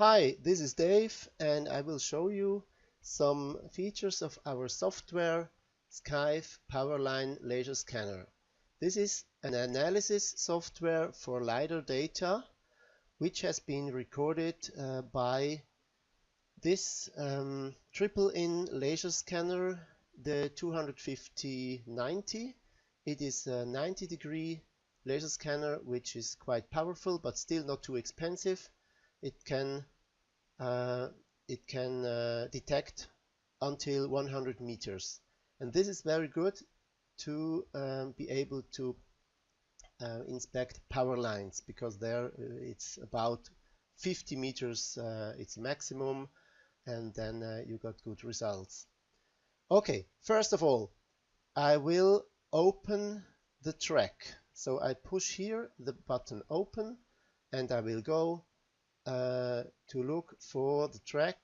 Hi, this is Dave and I will show you some features of our software SKIVE Powerline Laser Scanner. This is an analysis software for LIDAR data which has been recorded by this Triple-IN laser scanner, the 250-90. It is a 90-degree laser scanner which is quite powerful but still not too expensive. It can detect until 100 meters, and this is very good to be able to inspect power lines, because there it's about 50 meters it's maximum, and then you got good results. Okay, first of all, I will open the track. So I push here the button open and I will go to look for the track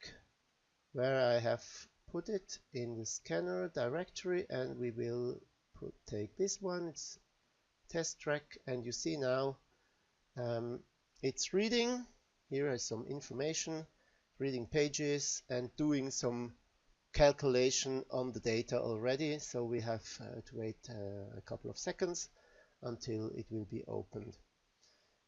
where I have put it in the scanner directory, and we will take this one. It's test track, and you see now it's reading. Here is some information, reading pages and doing some calculation on the data already, so we have to wait a couple of seconds until it will be opened.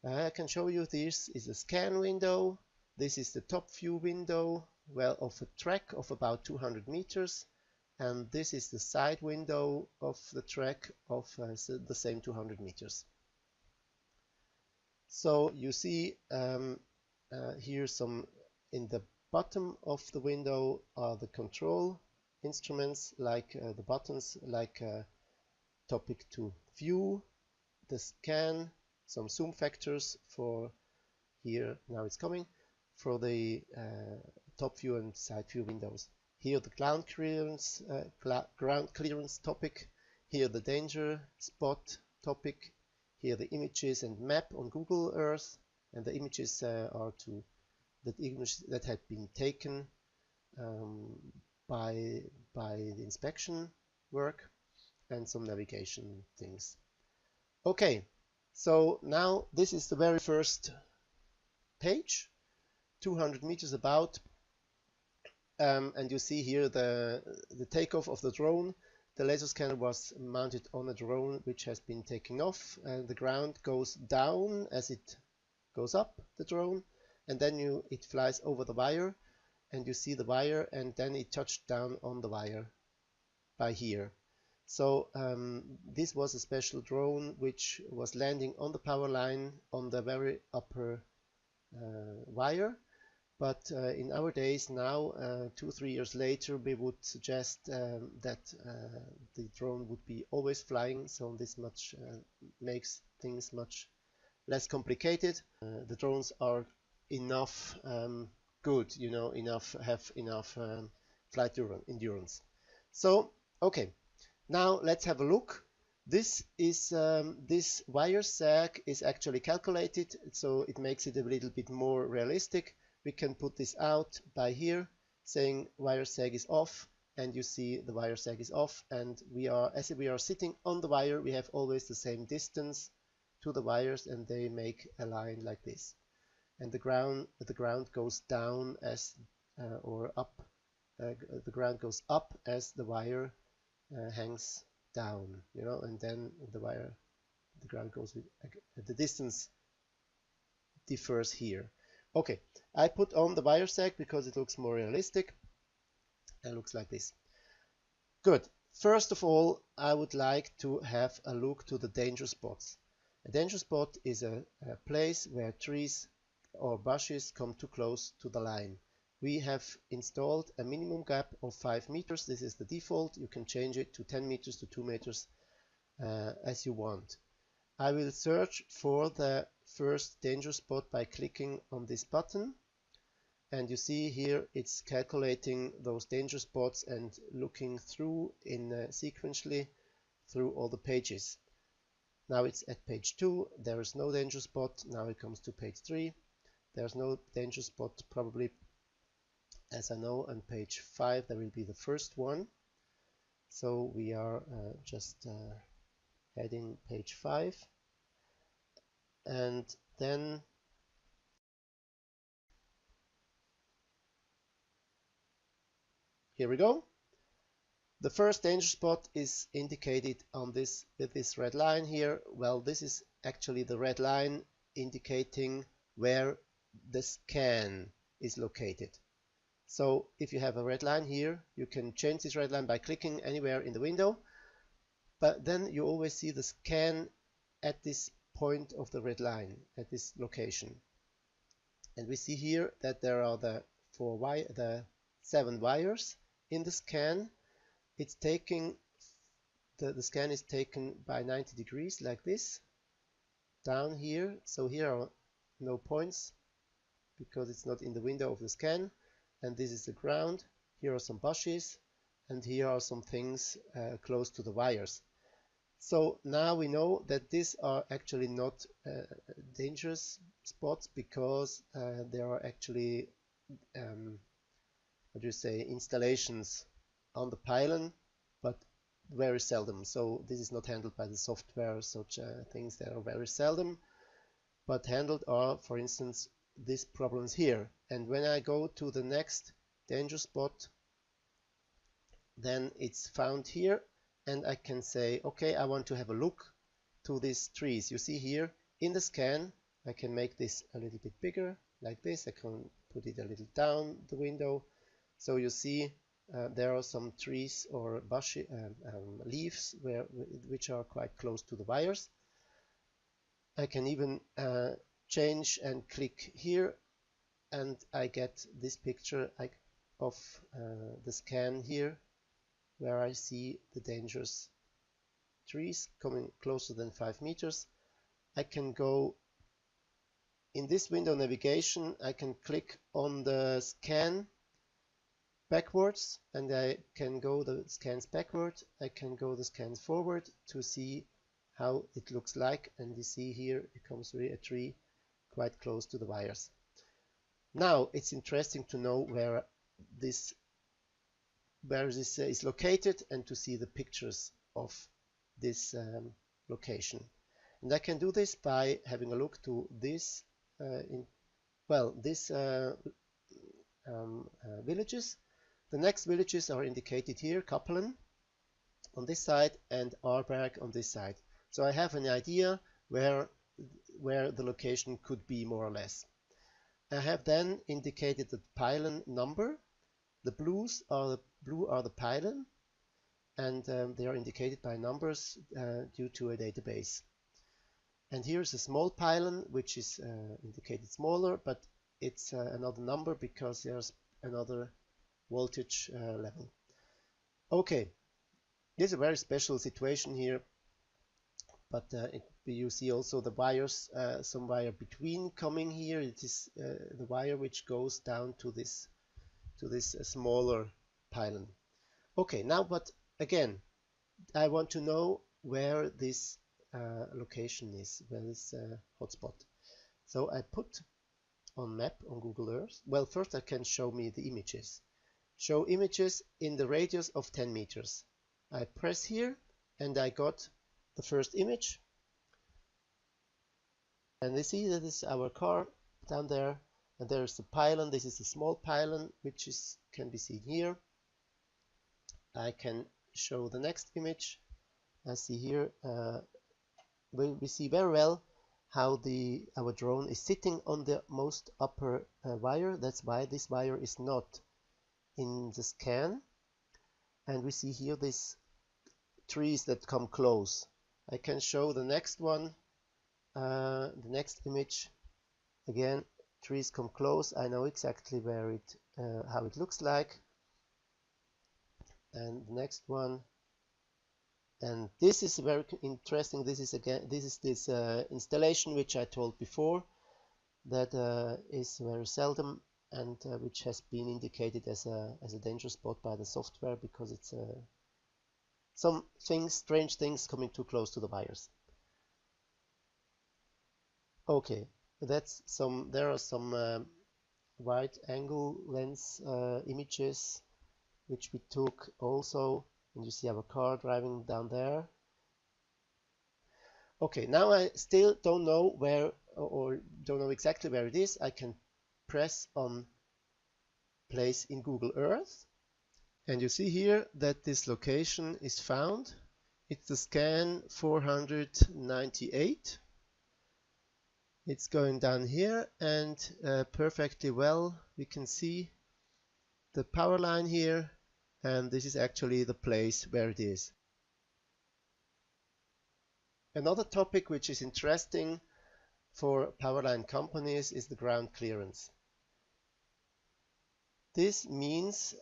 I can show you this is a scan window. This is the top view window, well, of a track of about 200 meters, and this is the side window of the track of the same 200 meters. So you see here some in the bottom of the window are the control instruments, like the buttons, like topic to view, the scan, some zoom factors for here, now it's coming, for the top view and side view windows. Here the ground clearance topic, here the danger spot topic, here the images and map on Google Earth, and the images are to that had been taken by the inspection work, and some navigation things. Okay, so now this is the very first page, 200 meters about, and you see here the takeoff of the drone. The laser scanner was mounted on a drone which has been taken off, and the ground goes down as it goes up, the drone, and then it flies over the wire, and you see the wire, and then it touched down on the wire by here. So this was a special drone which was landing on the power line on the very upper wire. But in our days now, 2-3 years later, we would suggest that the drone would be always flying, so this much makes things much less complicated. The drones are enough good, you know, have enough flight endurance. So okay, now let's have a look. This is this wire sag is actually calculated, so it makes it a little bit more realistic. We can put this out by here, saying wire sag is off, and you see the wire sag is off, and as we are sitting on the wire, we have always the same distance to the wires, and they make a line like this. And the ground goes down as or up. The ground goes up as the wire hangs down, you know, and then the ground goes with the distance differs here. Okay, I put on the wire sag because it looks more realistic, and looks like this. Good. First of all, I would like to have a look to the danger spots. A danger spot is a place where trees or bushes come too close to the line. We have installed a minimum gap of 5 meters. This is the default. You can change it to 10 meters to 2 meters as you want. I will search for the first danger spot by clicking on this button, and you see here it's calculating those danger spots and looking through sequentially through all the pages. Now it's at page 2, there is no danger spot. Now it comes to page 3, there's no danger spot probably, as I know. On page 5 there will be the first one, so we are just heading page 5, and then here we go. The first danger spot is indicated on this with this red line here. Well, this is actually the red line indicating where the scan is located. So if you have a red line here, you can change this red line by clicking anywhere in the window, but then you always see the scan at this point of the red line, at this location. And we see here that there are the 7 wires in the scan. It's taking the scan is taken by 90 degrees like this down here. So here are no points because it's not in the window of the scan, and this is the ground. Here are some bushes, and here are some things close to the wires. So now we know that these are actually not dangerous spots because there are actually what do you say, installations on the pylon, but very seldom. So this is not handled by the software. Such things that are very seldom, but handled are, for instance, these problems here. And when I go to the next danger spot, then it's found here, and I can say, okay, I want to have a look to these trees. You see here in the scan, I can make this a little bit bigger like this. I can put it a little down the window. So you see there are some trees or bushy leaves which are quite close to the wires. I can even change and click here, and I get this picture of the scan here, where I see the dangerous trees coming closer than 5 meters. I can go in this window navigation, I can click on the scan backwards, and I can go the scans backward. I can go the scans forward to see how it looks like, and you see here it comes with a tree quite close to the wires. Now it's interesting to know where this is located and to see the pictures of this location. And I can do this by having a look to this villages. The next villages are indicated here: Kappelen on this side and Arberg on this side. So I have an idea where the location could be, more or less. I have then indicated the pylon number. The blue are the pylon, and they are indicated by numbers due to a database. And here's a small pylon which is indicated smaller, but it's another number because there's another voltage level. Okay, it's a very special situation here, but you see also the wires, some wire between coming here. It is the wire which goes down to this smaller pylon. Okay, now, but again, I want to know where this location is, where this hotspot. So I put on map on Google Earth. Well, first I can show me the images. Show images in the radius of 10 meters. I press here and I got the first image. And you see that is our car down there, and there's the pylon. This is a small pylon which can be seen here. I can show the next image. I see here we see very well how our drone is sitting on the most upper wire. That's why this wire is not in the scan. And we see here these trees that come close. I can show the next one, the next image. Again, trees come close. I know exactly where how it looks like. And the next one. And this is very interesting. This is this installation which I told before that is very seldom, and which has been indicated as a danger spot by the software because it's some strange things coming too close to the wires. Okay, there are some wide angle lens images which we took also. And you see our car driving down there. Okay, now I still don't know where, or don't know exactly where it is. I can press on place in Google Earth, And you see here that this location is found. It's the scan 498. It's going down here, and perfectly well we can see the power line here, and this is actually the place where it is. Another topic which is interesting for power line companies is the ground clearance. This means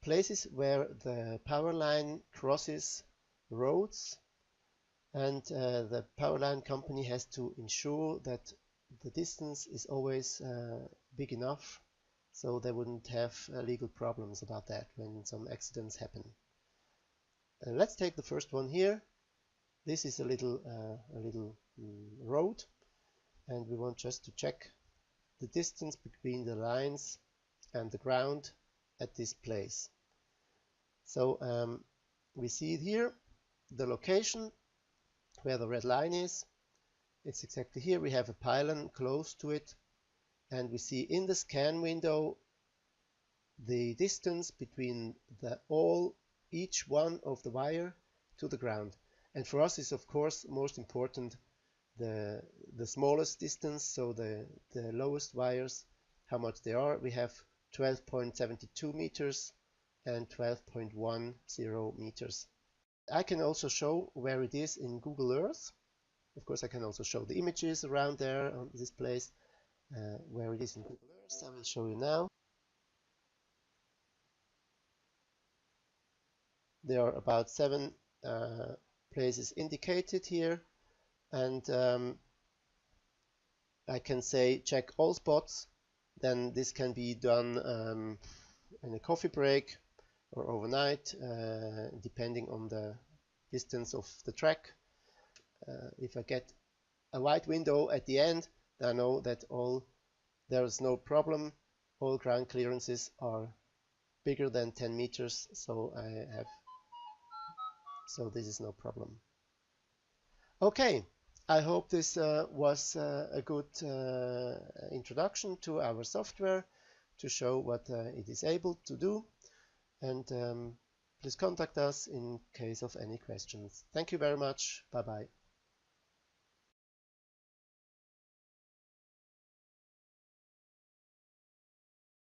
places where the power line crosses roads, and the power line company has to ensure that the distance is always big enough so they wouldn't have legal problems about that when some accidents happen. Let's take the first one here. This is a little road, and we want just to check the distance between the lines and the ground at this place. So we see it here, the location where the red line is. It's exactly here. We have a pylon close to it, and we see in the scan window the distance between each one of the wire to the ground. And for us is of course most important the smallest distance, so the lowest wires, how much they are. We have 12.72 meters and 12.10 meters. I can also show where it is in Google Earth. Of course, I can also show the images around there on this place, where it is in Google Earth. I will show you now. There are about 7 places indicated here, and I can say check all spots. Then this can be done in a coffee break or overnight, depending on the distance of the track. If I get a white window at the end, then I know that there is no problem. All ground clearances are bigger than 10 meters, so this is no problem. Okay, I hope this was a good introduction to our software to show what it is able to do. And please contact us in case of any questions. Thank you very much. Bye bye.